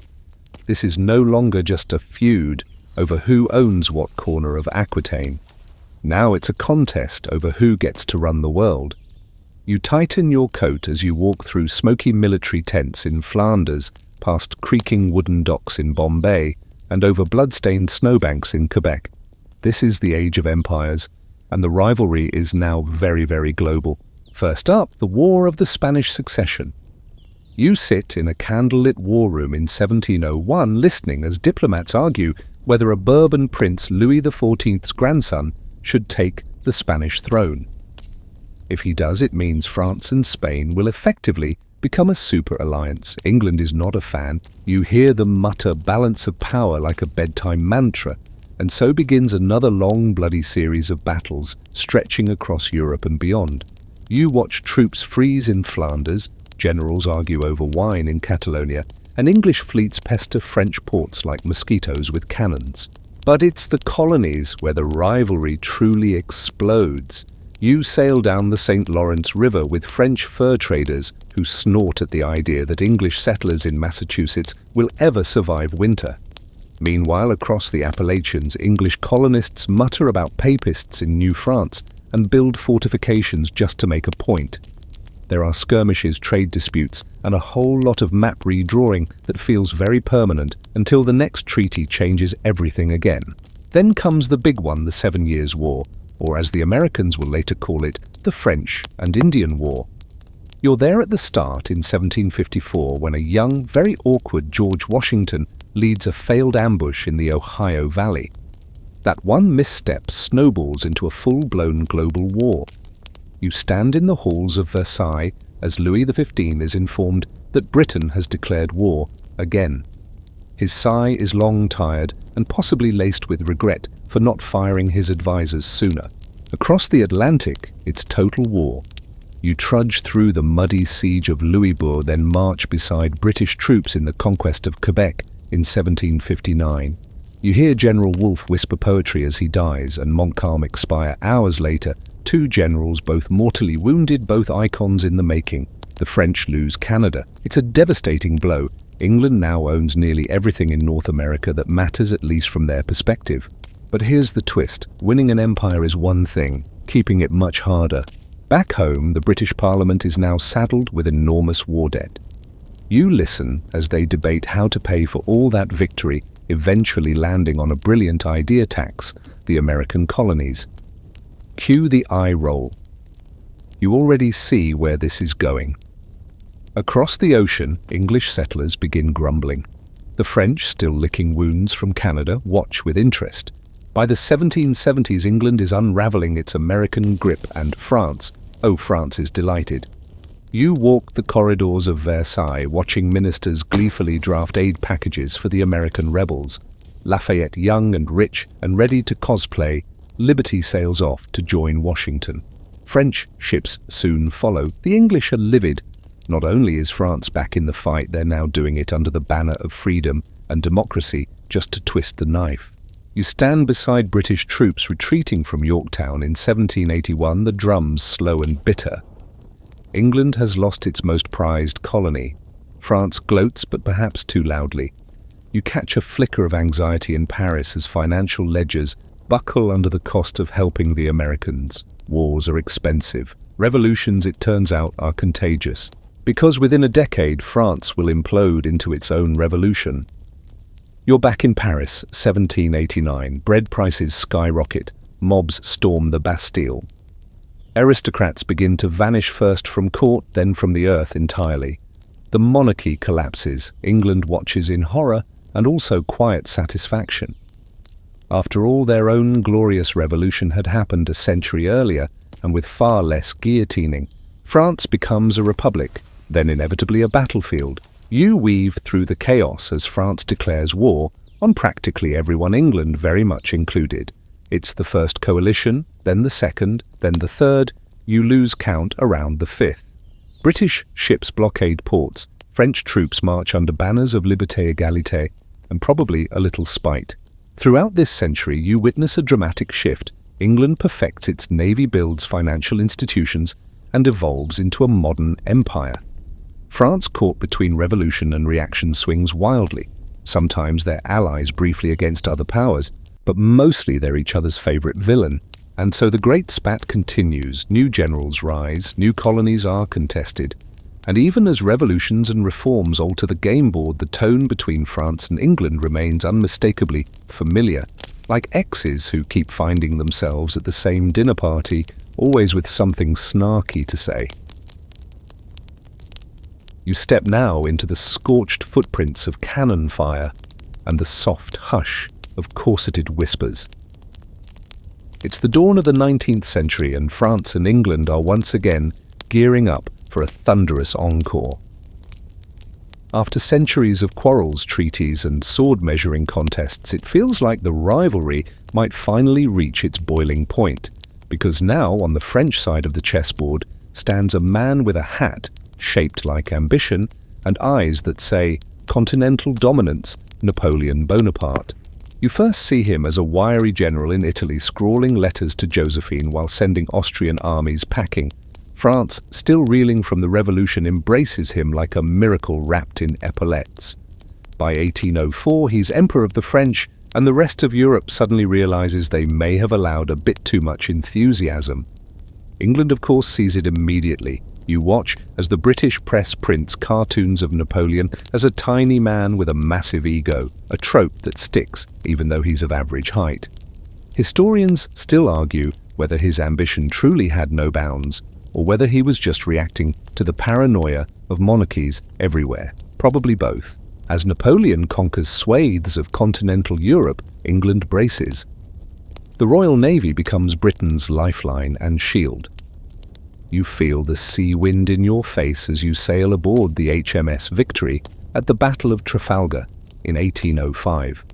This is no longer just a feud over who owns what corner of Aquitaine. Now it's a contest over who gets to run the world. You tighten your coat as you walk through smoky military tents in Flanders, past creaking wooden docks in Bombay, and over blood-stained snowbanks in Quebec. This is the age of empires, and the rivalry is now very, very global. First up, the War of the Spanish Succession. You sit in a candlelit war room in 1701 listening as diplomats argue whether a Bourbon prince, Louis XIV's grandson, should take the Spanish throne. If he does, it means France and Spain will effectively become a super alliance. England is not a fan. You hear them mutter balance of power like a bedtime mantra, and so begins another long, bloody series of battles stretching across Europe and beyond. You watch troops freeze in Flanders, generals argue over wine in Catalonia, and English fleets pester French ports like mosquitoes with cannons. But it's the colonies where the rivalry truly explodes. You sail down the St. Lawrence River with French fur traders who snort at the idea that English settlers in Massachusetts will ever survive winter. Meanwhile, across the Appalachians, English colonists mutter about papists in New France and build fortifications just to make a point. There are skirmishes, trade disputes, and a whole lot of map redrawing that feels very permanent until the next treaty changes everything again. Then comes the big one, the 7 Years' War, or as the Americans will later call it, the French and Indian War. You're there at the start in 1754 when a young, very awkward George Washington leads a failed ambush in the Ohio Valley. That one misstep snowballs into a full-blown global war. You stand in the halls of Versailles as Louis XV is informed that Britain has declared war again. His sigh is long tired and possibly laced with regret for not firing his advisors sooner. Across the Atlantic, it's total war. You trudge through the muddy siege of Louisbourg, then march beside British troops in the conquest of Quebec in 1759. You hear General Wolfe whisper poetry as he dies, and Montcalm expire hours later, two generals both mortally wounded, both icons in the making. The French lose Canada. It's a devastating blow. England now owns nearly everything in North America that matters, at least from their perspective. But here's the twist. Winning an empire is one thing, keeping it much harder. Back home, the British Parliament is now saddled with enormous war debt. You listen as they debate how to pay for all that victory, eventually landing on a brilliant idea tax, the American colonies. Cue the eye roll. You already see where this is going. Across the ocean, English settlers begin grumbling. The French, still licking wounds from Canada, watch with interest. By the 1770s, England is unraveling its American grip, and France is delighted. You walk the corridors of Versailles, watching ministers gleefully draft aid packages for the American rebels. Lafayette, young and rich and ready to cosplay, Liberty sails off to join Washington. French ships soon follow. The English are livid. Not only is France back in the fight, they're now doing it under the banner of freedom and democracy, just to twist the knife. You stand beside British troops retreating from Yorktown in 1781, the drums slow and bitter. England has lost its most prized colony. France gloats, but perhaps too loudly. You catch a flicker of anxiety in Paris as financial ledgers buckle under the cost of helping the Americans. Wars are expensive. Revolutions, it turns out, are contagious. Because within a decade, France will implode into its own revolution. You're back in Paris, 1789. Bread prices skyrocket. Mobs storm the Bastille. Aristocrats begin to vanish, first from court, then from the earth entirely. The monarchy collapses. England watches in horror and also quiet satisfaction. After all, their own glorious revolution had happened a century earlier, and with far less guillotining. France becomes a republic, then inevitably a battlefield. You weave through the chaos as France declares war on practically everyone, England very much included. It's the first coalition, then the second, then the third. You lose count around the fifth. British ships blockade ports. French troops march under banners of liberté, égalité, and probably a little spite. Throughout this century, you witness a dramatic shift. England perfects its navy, builds financial institutions, and evolves into a modern empire. France, caught between revolution and reaction, swings wildly. Sometimes they're allies briefly against other powers, but mostly they're each other's favorite villain. And so the great spat continues. New generals rise, new colonies are contested. And even as revolutions and reforms alter the game board, the tone between France and England remains unmistakably familiar. Like exes who keep finding themselves at the same dinner party, always with something snarky to say. You step now into the scorched footprints of cannon fire and the soft hush of corseted whispers. It's the dawn of the 19th century, and France and England are once again gearing up for a thunderous encore. After centuries of quarrels, treaties, and sword-measuring contests, it feels like the rivalry might finally reach its boiling point, because now on the French side of the chessboard stands a man with a hat shaped like ambition and eyes that say continental dominance, Napoleon Bonaparte. You first see him as a wiry general in Italy scrawling letters to Josephine while sending Austrian armies packing. France, still reeling from the revolution, embraces him like a miracle wrapped in epaulettes. By 1804, he's Emperor of the French, and the rest of Europe suddenly realizes they may have allowed a bit too much enthusiasm. England, of course, sees it immediately. You watch as the British press prints cartoons of Napoleon as a tiny man with a massive ego, a trope that sticks, even though he's of average height. Historians still argue whether his ambition truly had no bounds, or whether he was just reacting to the paranoia of monarchies everywhere. Probably both. As Napoleon conquers swathes of continental Europe, England braces. The Royal Navy becomes Britain's lifeline and shield. You feel the sea wind in your face as you sail aboard the HMS Victory at the Battle of Trafalgar in 1805.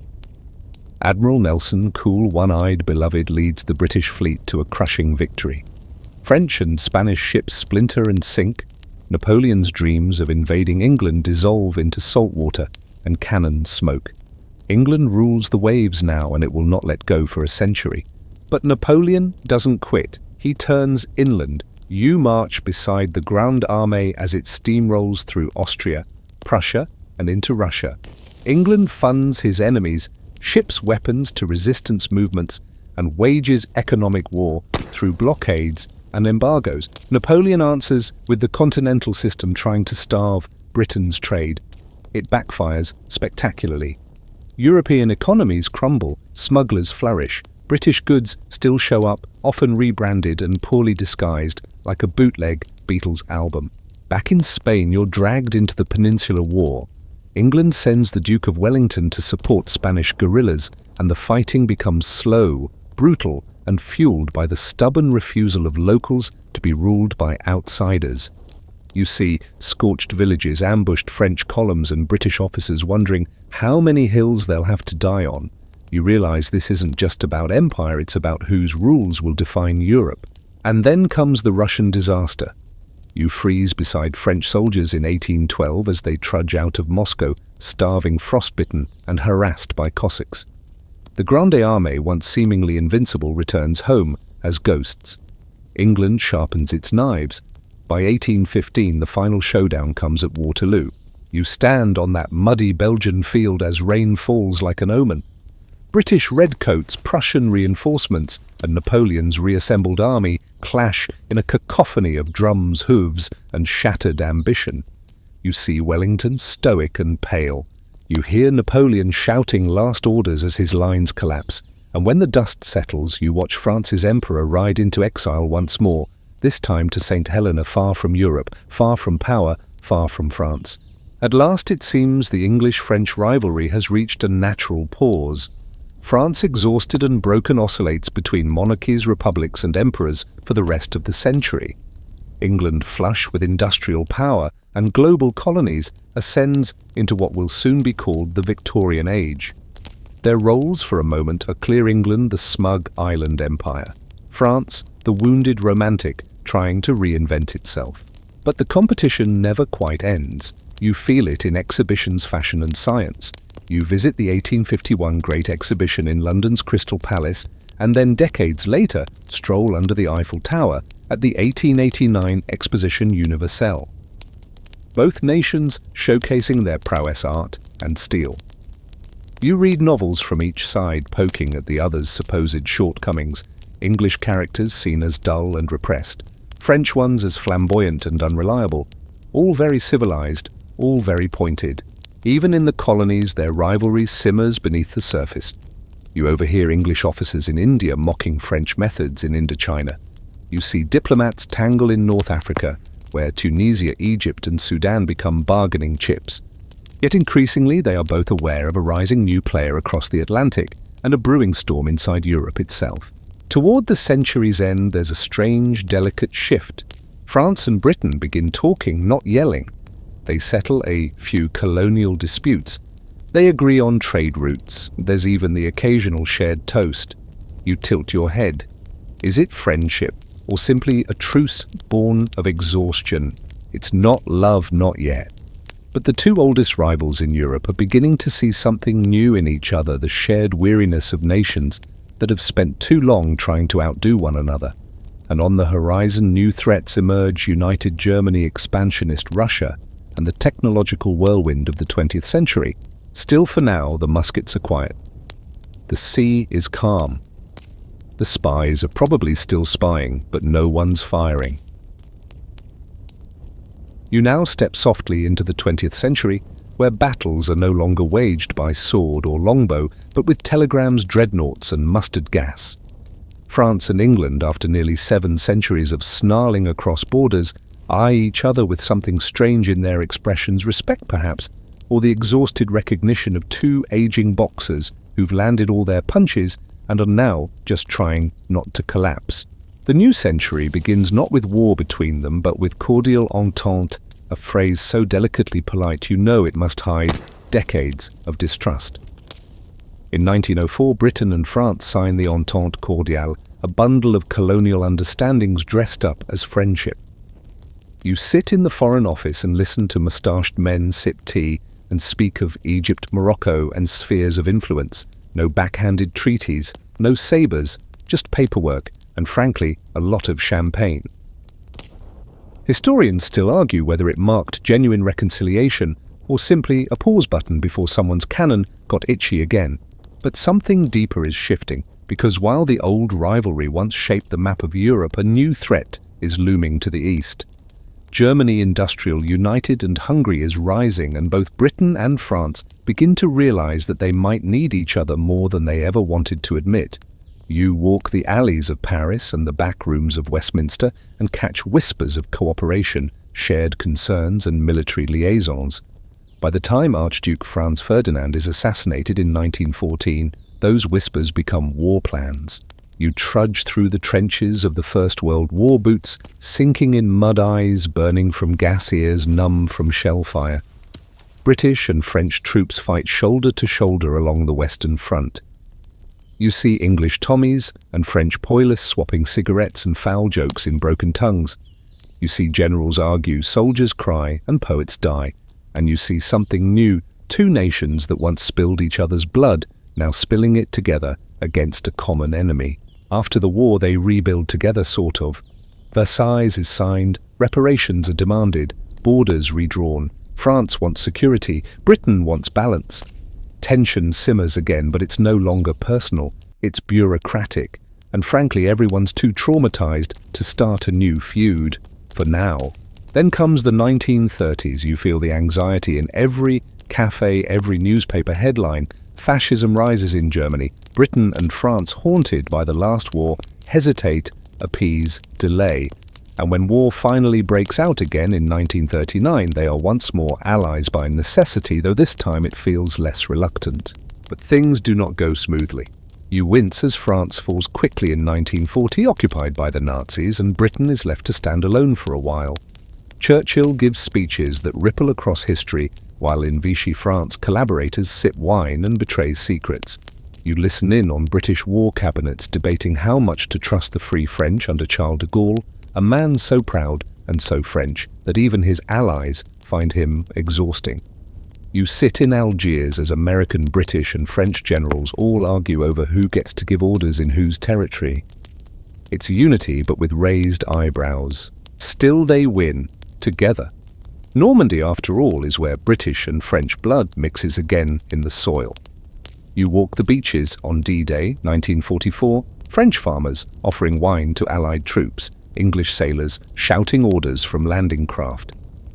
Admiral Nelson, cool, one-eyed, beloved, leads the British fleet to a crushing victory. French and Spanish ships splinter and sink. Napoleon's dreams of invading England dissolve into salt water and cannon smoke. England rules the waves now, and it will not let go for a century. But Napoleon doesn't quit. He turns inland. You march beside the Grande Armée as it steamrolls through Austria, Prussia, and into Russia. England funds his enemies, ships weapons to resistance movements, and wages economic war through blockades and embargoes. Napoleon answers with the continental system trying to starve Britain's trade. It backfires spectacularly. European economies crumble, smugglers flourish. British goods still show up, often rebranded and poorly disguised, like a bootleg Beatles album. Back in Spain, you're dragged into the Peninsular War. England sends the Duke of Wellington to support Spanish guerrillas, and the fighting becomes slow, brutal, and fueled by the stubborn refusal of locals to be ruled by outsiders. You see scorched villages, ambushed French columns, and British officers wondering how many hills they'll have to die on. You realize this isn't just about empire, it's about whose rules will define Europe. And then comes the Russian disaster. You freeze beside French soldiers in 1812 as they trudge out of Moscow, starving, frostbitten, and harassed by Cossacks. The Grande Armée, once seemingly invincible, returns home as ghosts. England sharpens its knives. By 1815, the final showdown comes at Waterloo. You stand on that muddy Belgian field as rain falls like an omen. British redcoats, Prussian reinforcements, and Napoleon's reassembled army clash in a cacophony of drums, hooves, and shattered ambition. You see Wellington stoic and pale. You hear Napoleon shouting last orders as his lines collapse. And when the dust settles, you watch France's emperor ride into exile once more, this time to St. Helena, far from Europe, far from power, far from France. At last, it seems the English-French rivalry has reached a natural pause. France, exhausted and broken, oscillates between monarchies, republics, and emperors for the rest of the century. England, flush with industrial power and global colonies, ascends into what will soon be called the Victorian Age. Their roles for a moment are clear: England, the smug island empire; France, the wounded romantic, trying to reinvent itself. But the competition never quite ends. You feel it in exhibitions, fashion, and science. You visit the 1851 Great Exhibition in London's Crystal Palace, and then decades later stroll under the Eiffel Tower at the 1889 Exposition Universelle. Both nations showcasing their prowess, art and steel. You read novels from each side poking at the other's supposed shortcomings, English characters seen as dull and repressed, French ones as flamboyant and unreliable, all very civilized, all very pointed. Even in the colonies, their rivalry simmers beneath the surface. You overhear English officers in India mocking French methods in Indochina. You see diplomats tangle in North Africa, where Tunisia, Egypt, and Sudan become bargaining chips. Yet increasingly, they are both aware of a rising new player across the Atlantic and a brewing storm inside Europe itself. Toward the century's end, there's a strange, delicate shift. France and Britain begin talking, not yelling. They settle a few colonial disputes. They agree on trade routes. There's even the occasional shared toast. You tilt your head. Is it friendship, or simply a truce born of exhaustion? It's not love, not yet. But the two oldest rivals in Europe are beginning to see something new in each other, the shared weariness of nations that have spent too long trying to outdo one another. And on the horizon, new threats emerge: United Germany, expansionist Russia, and the technological whirlwind of the 20th century. Still, for now, the muskets are quiet. The sea is calm. The spies are probably still spying, but no one's firing. You now step softly into the 20th century, where battles are no longer waged by sword or longbow, but with telegrams, dreadnoughts, and mustard gas. France and England, after nearly 7 centuries of snarling across borders, eye each other with something strange in their expressions: respect perhaps, or the exhausted recognition of two aging boxers who've landed all their punches and are now just trying not to collapse. The new century begins not with war between them, but with cordial entente, a phrase so delicately polite you know it must hide decades of distrust. In 1904, Britain and France signed the Entente Cordiale, a bundle of colonial understandings dressed up as friendship. You sit in the Foreign Office and listen to moustached men sip tea and speak of Egypt, Morocco, and spheres of influence. No backhanded treaties, no sabres, just paperwork, and frankly, a lot of champagne. Historians still argue whether it marked genuine reconciliation or simply a pause button before someone's cannon got itchy again. But something deeper is shifting, because while the old rivalry once shaped the map of Europe, a new threat is looming to the east. Germany, industrial, united and hungry, is rising, and both Britain and France begin to realize that they might need each other more than they ever wanted to admit. You walk the alleys of Paris and the back rooms of Westminster and catch whispers of cooperation, shared concerns and military liaisons. By the time Archduke Franz Ferdinand is assassinated in 1914, those whispers become war plans. You trudge through the trenches of the First World War, boots sinking in mud eyes, burning from gas ears, numb from shell fire. British and French troops fight shoulder to shoulder along the Western Front. You see English Tommies and French poilus swapping cigarettes and foul jokes in broken tongues. You see generals argue, soldiers cry, and poets die. And you see something new: two nations that once spilled each other's blood, now spilling it together against a common enemy. After the war, they rebuild together, sort of. Versailles is signed, reparations are demanded, borders redrawn. France wants security, Britain wants balance. Tension simmers again, but it's no longer personal, it's bureaucratic. And frankly, everyone's too traumatized to start a new feud, for now. Then comes the 1930s. You feel the anxiety in every cafe, every newspaper headline. Fascism rises in Germany. Britain and France, haunted by the last war, hesitate, appease, delay. And when war finally breaks out again in 1939, they are once more allies by necessity, though this time it feels less reluctant. But things do not go smoothly. You wince as France falls quickly in 1940, occupied by the Nazis, and Britain is left to stand alone for a while. Churchill gives speeches that ripple across history, while in Vichy France collaborators sip wine and betray secrets. You listen in on British war cabinets debating how much to trust the Free French under Charles de Gaulle, a man so proud and so French that even his allies find him exhausting. You sit in Algiers as American, British and French generals all argue over who gets to give orders in whose territory. It's unity, but with raised eyebrows. Still they win, together. Normandy, after all, is where British and French blood mixes again in the soil. You walk the beaches on D-Day, 1944, French farmers offering wine to Allied troops, English sailors shouting orders from landing craft.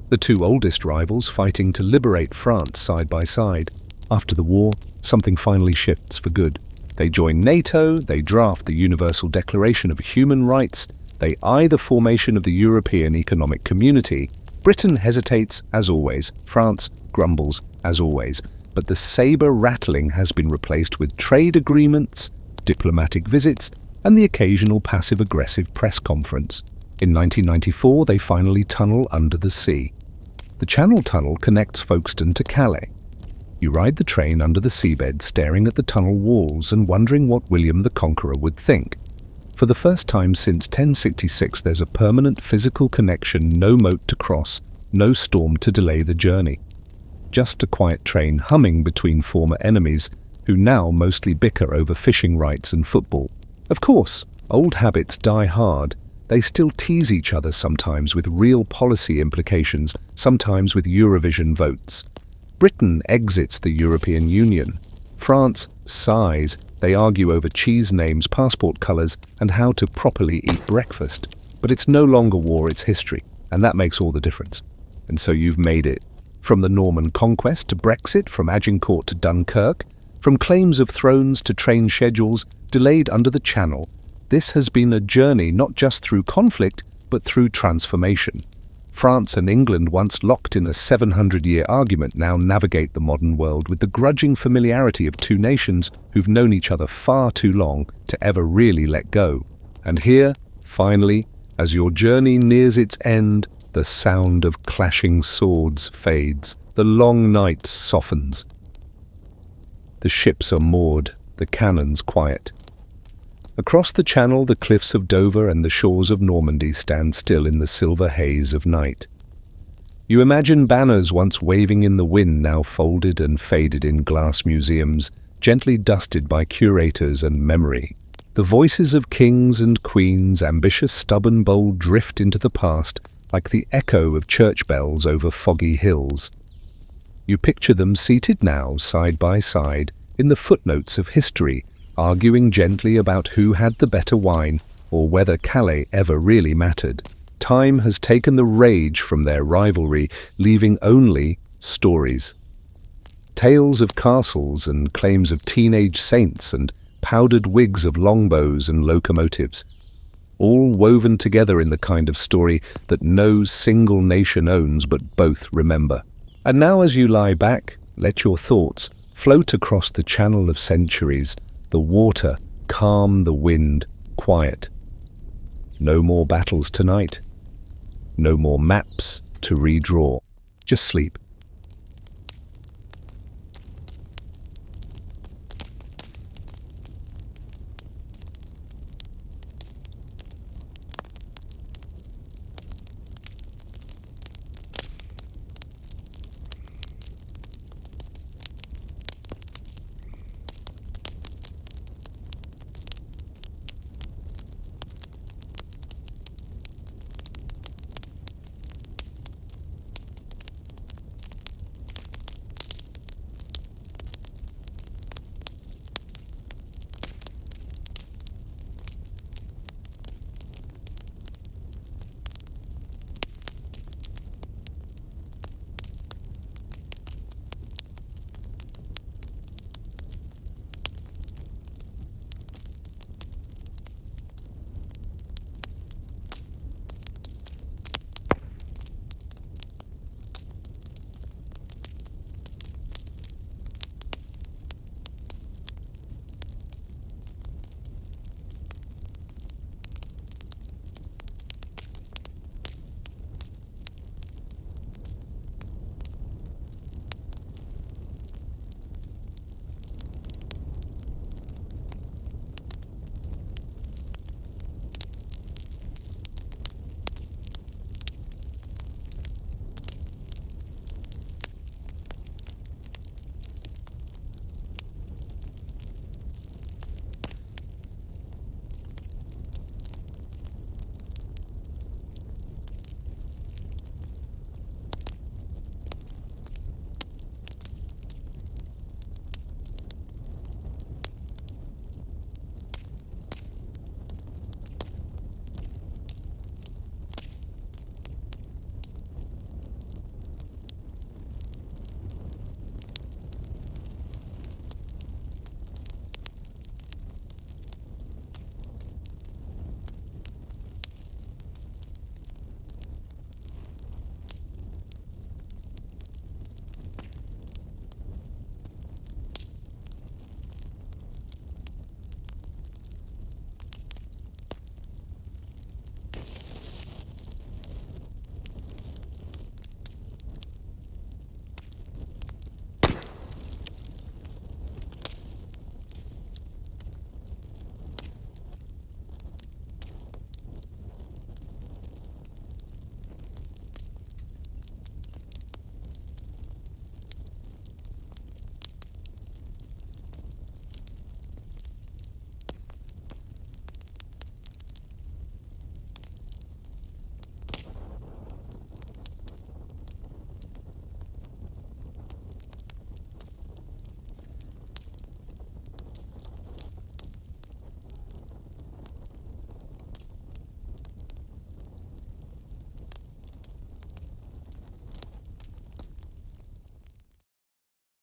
The two oldest rivals fighting to liberate France side by side. After the war, something finally shifts for good. They join NATO, they draft the Universal Declaration of Human Rights, they eye the formation of the European Economic Community. Britain hesitates, as always. France grumbles, as always. But the saber rattling has been replaced with trade agreements, diplomatic visits, and the occasional passive-aggressive press conference. In 1994, they finally tunnel under the sea. The Channel Tunnel connects Folkestone to Calais. You ride the train under the seabed, staring at the tunnel walls and wondering what William the Conqueror would think. For the first time since 1066, there's a permanent physical connection, no moat to cross, no storm to delay the journey. just a quiet train humming between former enemies who now mostly bicker over fishing rights and football. Of course, old habits die hard. They still tease each other sometimes with real policy implications, sometimes with Eurovision votes. Britain exits the European Union. France sighs. They argue over cheese names, passport colours, and how to properly eat breakfast. But it's no longer war, it's history, and that makes all the difference. And so you've made it. From the Norman Conquest to Brexit, from Agincourt to Dunkirk, from claims of thrones to train schedules delayed under the Channel, this has been a journey not just through conflict, but through transformation. France and England, once locked in a 700-year argument, now navigate the modern world with the grudging familiarity of two nations who've known each other far too long to ever really let go. And here, finally, as your journey nears its end, the sound of clashing swords fades. The long night softens. The ships are moored, the cannons quiet. Across the Channel, the cliffs of Dover and the shores of Normandy stand still in the silver haze of night. You imagine banners once waving in the wind, now folded and faded in glass museums, gently dusted by curators and memory. The voices of kings and queens, ambitious, stubborn, bold, drift into the past, like the echo of church bells over foggy hills. You picture them seated now, side by side, in the footnotes of history, arguing gently about who had the better wine, or whether Calais ever really mattered. Time has taken the rage from their rivalry, leaving only stories. Tales of castles and claims of teenage saints and powdered wigs of longbows and locomotives, all woven together in the kind of story that no single nation owns but both remember. And now as you lie back, let your thoughts float across the channel of centuries, the water calm, the wind quiet. No more battles tonight. No more maps to redraw. Just sleep.